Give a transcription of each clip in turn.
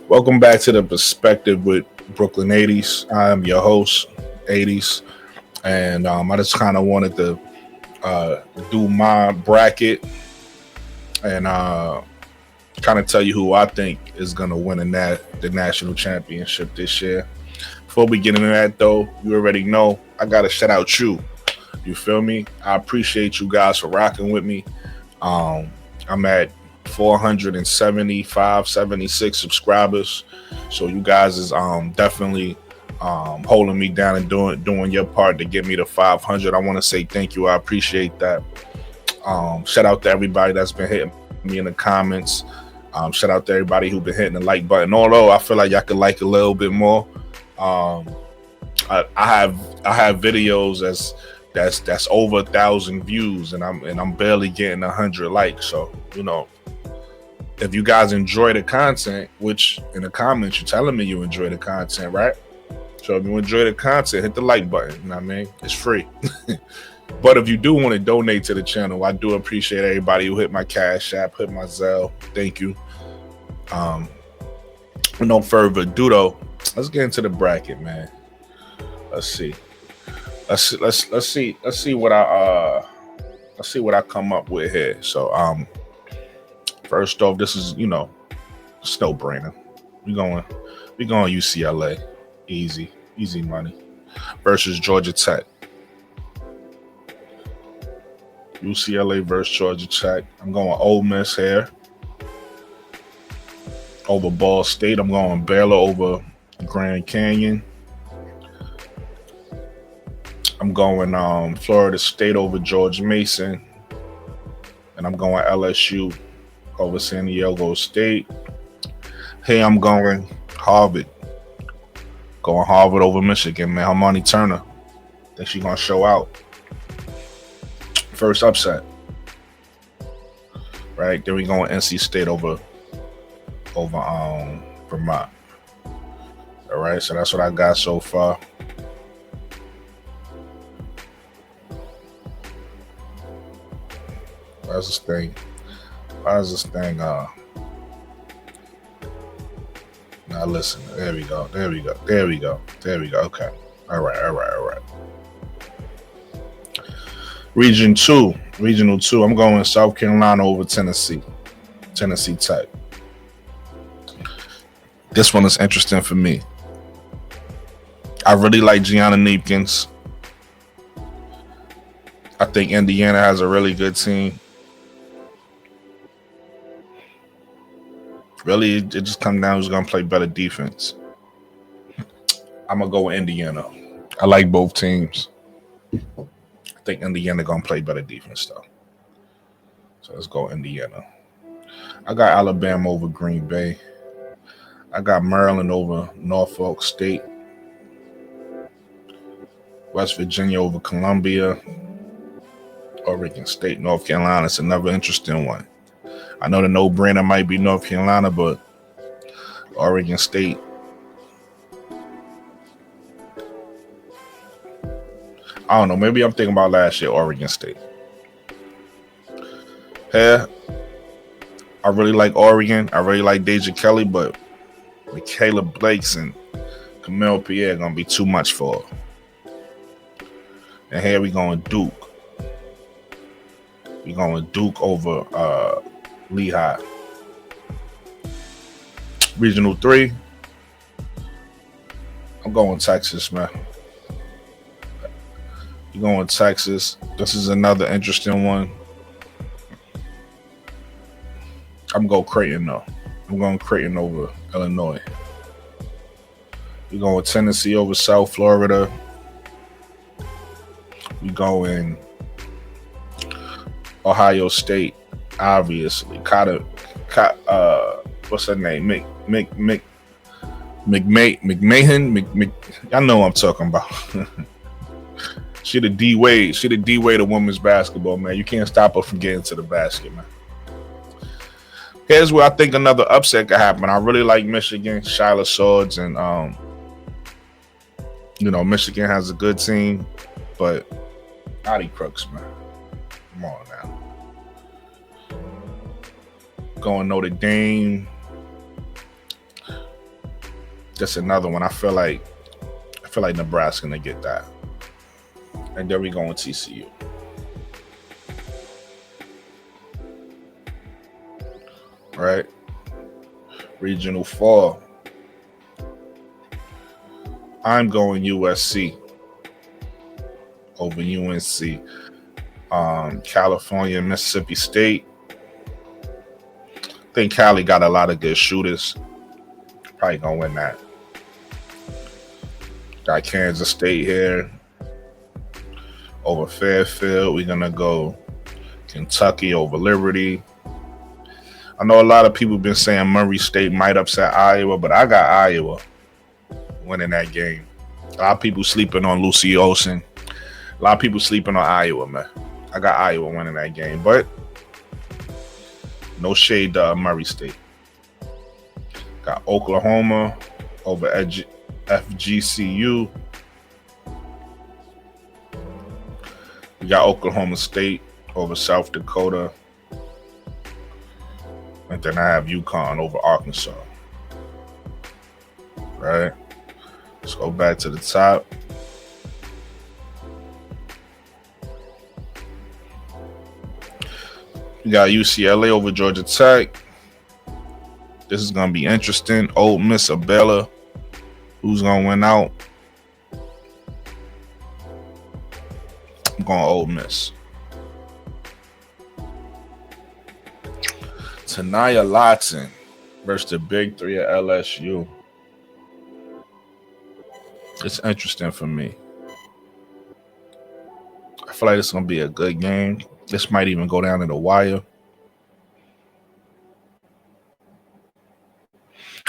Welcome back to the Perspective with Brooklyn 80s. I'm your host, 80s, and I just kind of wanted to uh, do my bracket and kind of tell you who I think is going to win the national championship this year. Before we get into that, though, you already know I got to shout out you. You feel me? I appreciate you guys for rocking with me. Um, I'm at 475, 76 subscribers. So you guys is definitely holding me down and doing your part to get me to 500. I want to say thank you. I appreciate that. Shout out to everybody that's been hitting me in the comments. Shout out to everybody who been hitting the like button. Although I feel like y'all could like a little bit more. Um, I have videos that's over 1,000 views, and I'm barely getting 100 likes. So if you guys enjoy the content, which in the comments you're telling me you enjoy the content, right? So if you enjoy the content, hit the like button. You know what I mean? It's free. But if you do want to donate to the channel, I do appreciate everybody who hit my Cash App, hit my Zelle. Thank you. With no further ado, though, let's get into the bracket, man. Let's see. Let's see what I come up with here. So first off, this is it's no brainer. We going UCLA, easy money versus Georgia Tech. UCLA versus Georgia Tech. I'm going Ole Miss here over Ball State. I'm going Baylor over Grand Canyon. I'm going Florida State over George Mason, and I'm going LSU over San Diego State. Hey, I'm going Harvard. Going Harvard over Michigan, man. Hermione Turner. Think she's gonna show out. First upset. Right? Then we going NC State over Vermont. Alright, so that's what I got so far. Why is this thing now listen, there we go. Okay. All right. Regional 2, I'm going South Carolina over Tennessee Tech. This one is interesting for me. I really like Gianna Neepkins. I think Indiana has a really good team. Really, it just comes down who's going to play better defense. I'm going to go with Indiana. I like both teams. I think Indiana going to play better defense, though. So let's go Indiana. I got Alabama over Green Bay. I got Maryland over Norfolk State. West Virginia over Columbia. Oregon State, North Carolina. It's another interesting one. I know the no-brainer might be North Carolina, but Oregon State. I don't know. Maybe I'm thinking about last year, Oregon State. Yeah, I really like Oregon. I really like Deja Kelly, but Michaela Blakes and Camille Pierre are going to be too much for her. And here we going Duke. We're going Duke over Lehigh. Regional 3, I'm going Texas, man. You're going Texas. This is another interesting one. I'm going Creighton, though. I'm going Creighton over Illinois. We're going Tennessee over South Florida. We're going Ohio State, obviously. What's her name? McMahon. Y'all know what I'm talking about. She the D Wade of women's basketball, man. You can't stop her from getting to the basket, man. Here's where I think another upset could happen. I really like Michigan, Shyla Swords, and Michigan has a good team, but Audie Crooks, man. Come on now. Going Notre Dame. Just another one. I feel like Nebraska gonna get that. And then we go with TCU. Right? Regional 4. I'm going USC over UNC. California, Mississippi State. I think Cali got a lot of good shooters. Probably gonna win that. Got Kansas State here over Fairfield. We're gonna go Kentucky over Liberty. I know a lot of people been saying Murray State might upset Iowa, but I got Iowa winning that game. A lot of people sleeping on Lucy Olsen. A lot of people sleeping on Iowa, man. I got Iowa winning that game, but no shade to Murray State. Got Oklahoma over FGCU. We got Oklahoma State over South Dakota. And then I have UConn over Arkansas. Right? Let's go back to the top. We got UCLA over Georgia Tech. This is going to be interesting. Ole Miss or Baylor. Who's going to win out? I'm going Ole Miss. Tanaya Lotson versus the Big Three at LSU. It's interesting for me. I feel like it's going to be a good game. This might even go down to the wire.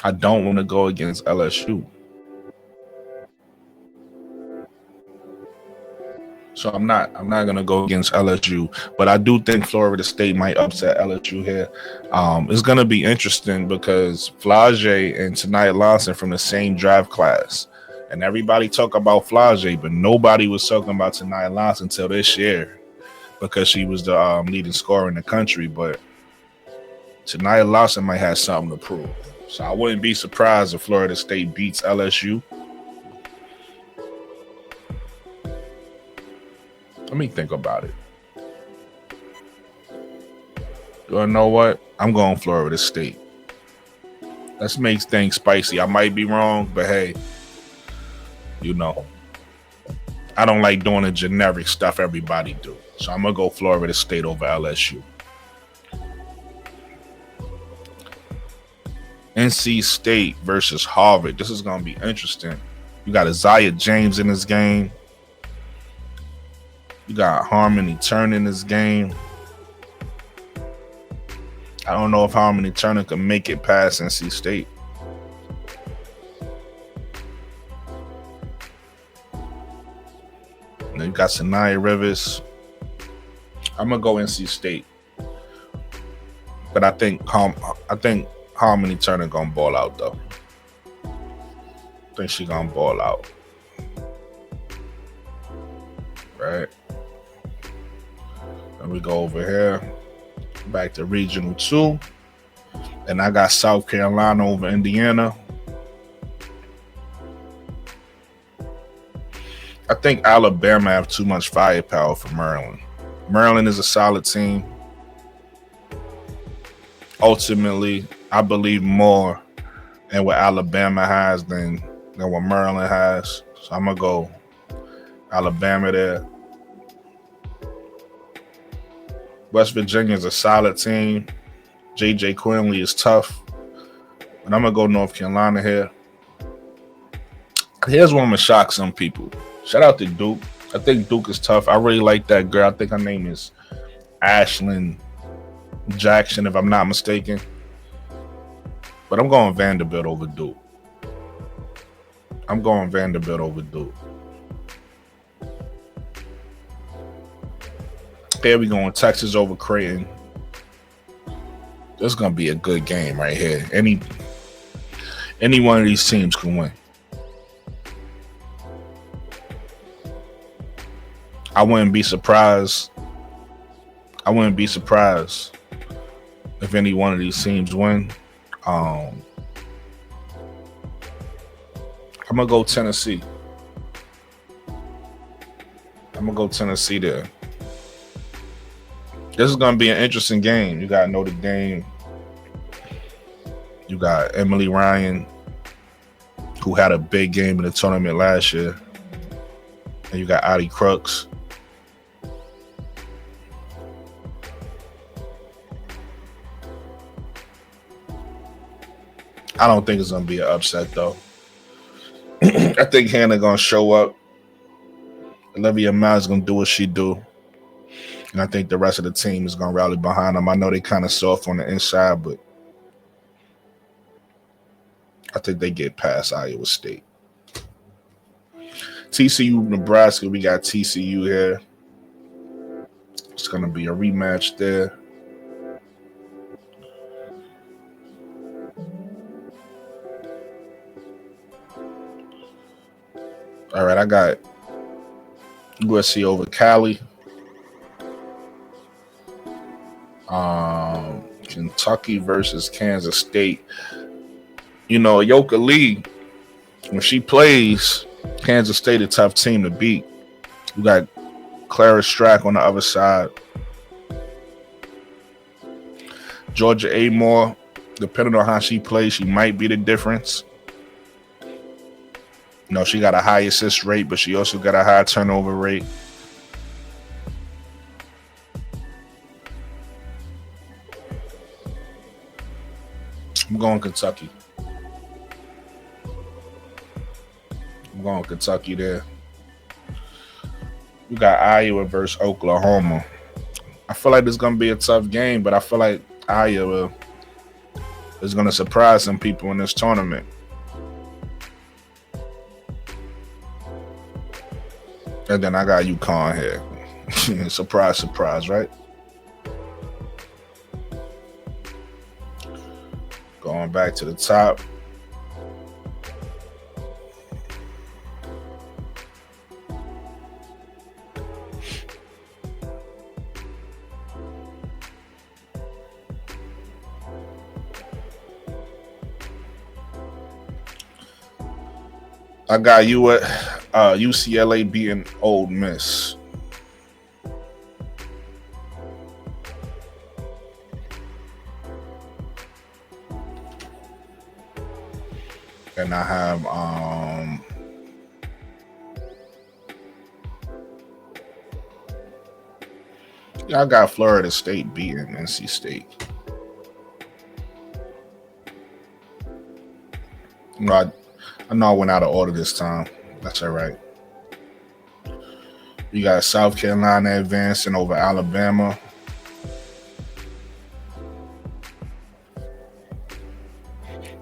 I don't want to go against LSU. So I'm not gonna go against LSU, but I do think Florida State might upset LSU here. It's gonna be interesting because Flage and Tanaya Lawson from the same draft class, and everybody talk about Flage, but nobody was talking about Tanaya Lawson until this year because she was the leading scorer in the country. But Tanaya Lawson might have something to prove, so I wouldn't be surprised if Florida State beats LSU. Let me think about it. You know what? I'm going Florida State. Let's make things spicy. I might be wrong, but hey, you know, I don't like doing the generic stuff everybody do. So I'm going to go Florida State over LSU. NC State versus Harvard. This is going to be interesting. You got Isaiah James in this game. You got Harmony Turner in this game. I don't know if Harmony Turner can make it past NC State. And then you got Sanaya Rivers. I'm gonna go NC State, but I think Harmony Turner gonna ball out though. I think she gonna ball out. Right. And we go over here, back to Regional 2. And I got South Carolina over Indiana. I think Alabama have too much firepower for Maryland. Maryland is a solid team. Ultimately, I believe more in what Alabama has than what Maryland has. So I'm going to go Alabama there. West Virginia is a solid team. J.J. Quinley is tough. And I'm going to go North Carolina here. Here's one I'm going to shock some people. Shout out to Duke. I think Duke is tough. I really like that girl. I think her name is Ashlyn Jackson, if I'm not mistaken. But I'm going Vanderbilt over Duke. Here we go. Texas over Creighton. This is going to be a good game right here. Any one of these teams can win. I wouldn't be surprised if any one of these teams win. I'm gonna go Tennessee. I'm gonna go Tennessee there. This is gonna be an interesting game. You got Notre Dame. You got Emily Ryan, who had a big game in the tournament last year, and you got Audi Crooks. I don't think it's gonna be an upset though. I think Hannah gonna show up. Olivia Miles gonna do what she do, and I think the rest of the team is gonna rally behind them. I know they kind of soft on the inside, but I think they get past Iowa State. TCU, Nebraska. We got TCU here. It's gonna be a rematch there. All right, I got USC over Cali. Kentucky versus Kansas State. You know, Yoka Lee, when she plays, Kansas State a tough team to beat. You got Clara Strack on the other side. Georgia Amore, depending on how she plays, she might be the difference. You know, she got a high assist rate, but she also got a high turnover rate. I'm going Kentucky. I'm going Kentucky there. You got Iowa versus Oklahoma. I feel like this is going to be a tough game, but I feel like Iowa is going to surprise some people in this tournament. And then I got UConn here. Surprise, surprise, right? Going back to the top. I got you at UCLA beating Ole Miss. And I have I got Florida State beating NC State. No, I know I went out of order this time. That's all right. You got South Carolina advancing over Alabama.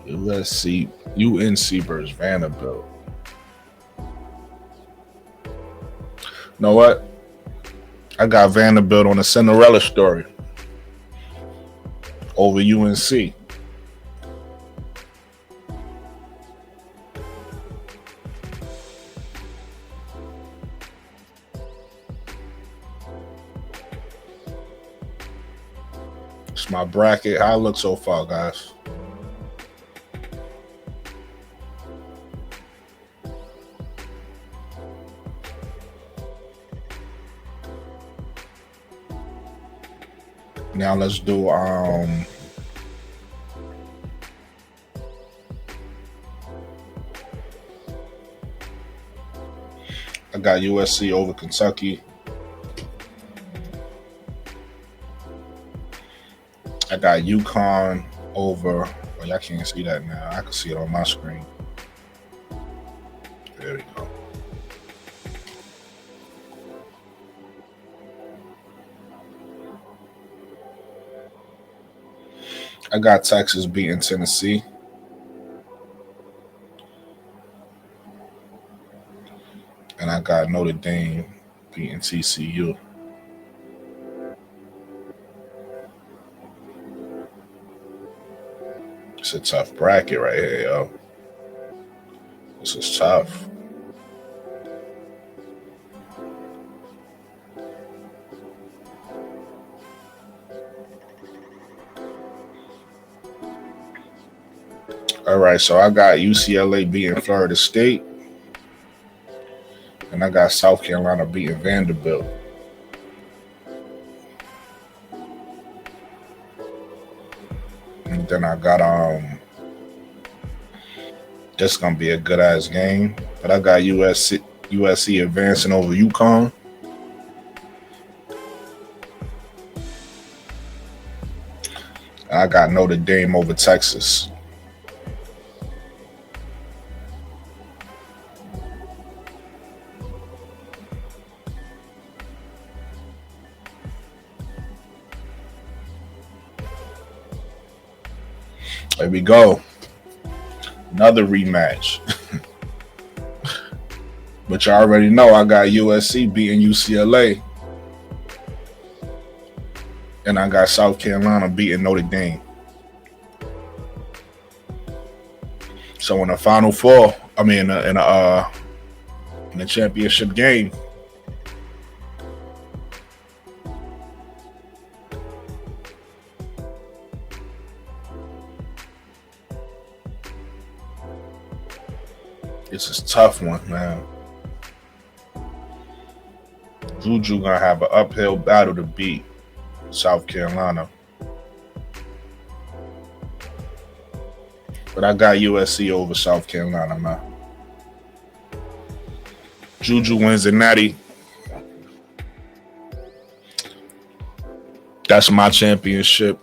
Let's see. UNC versus Vanderbilt. You know what? I got Vanderbilt on a Cinderella story over UNC. It's my bracket. How I look so far, guys? Now let's do I got USC over Kentucky. I got UConn over. Well, y'all can't see that now. I can see it on my screen. There we go. I got Texas beating Tennessee. And I got Notre Dame beating TCU. It's a tough bracket right here, yo. This is tough. All All right, so I got UCLA beating Florida State, and I got South Carolina beating Vanderbilt. And then I got this gonna be a good ass game, but I got USC advancing over UConn. I got Notre Dame over Texas. There we go. Another rematch. But you already know I got USC beating UCLA. And I got South Carolina beating Notre Dame. So in the Final Four, I mean in the championship game, it's a tough one, man. Juju gonna have an uphill battle to beat South Carolina. But I got USC over South Carolina, man. Juju wins the Natty. That's my championship.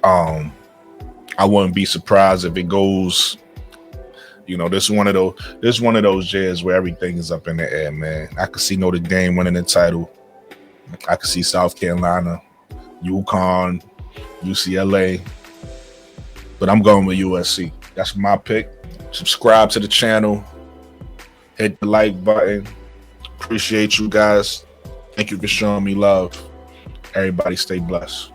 I wouldn't be surprised if it goes. You know, this is one of those years where everything is up in the air, man. I could see Notre Dame winning the title. I could see South Carolina, UConn, UCLA. But I'm going with USC. That's my pick. Subscribe to the channel. Hit the like button. Appreciate you guys. Thank you for showing me love. Everybody stay blessed.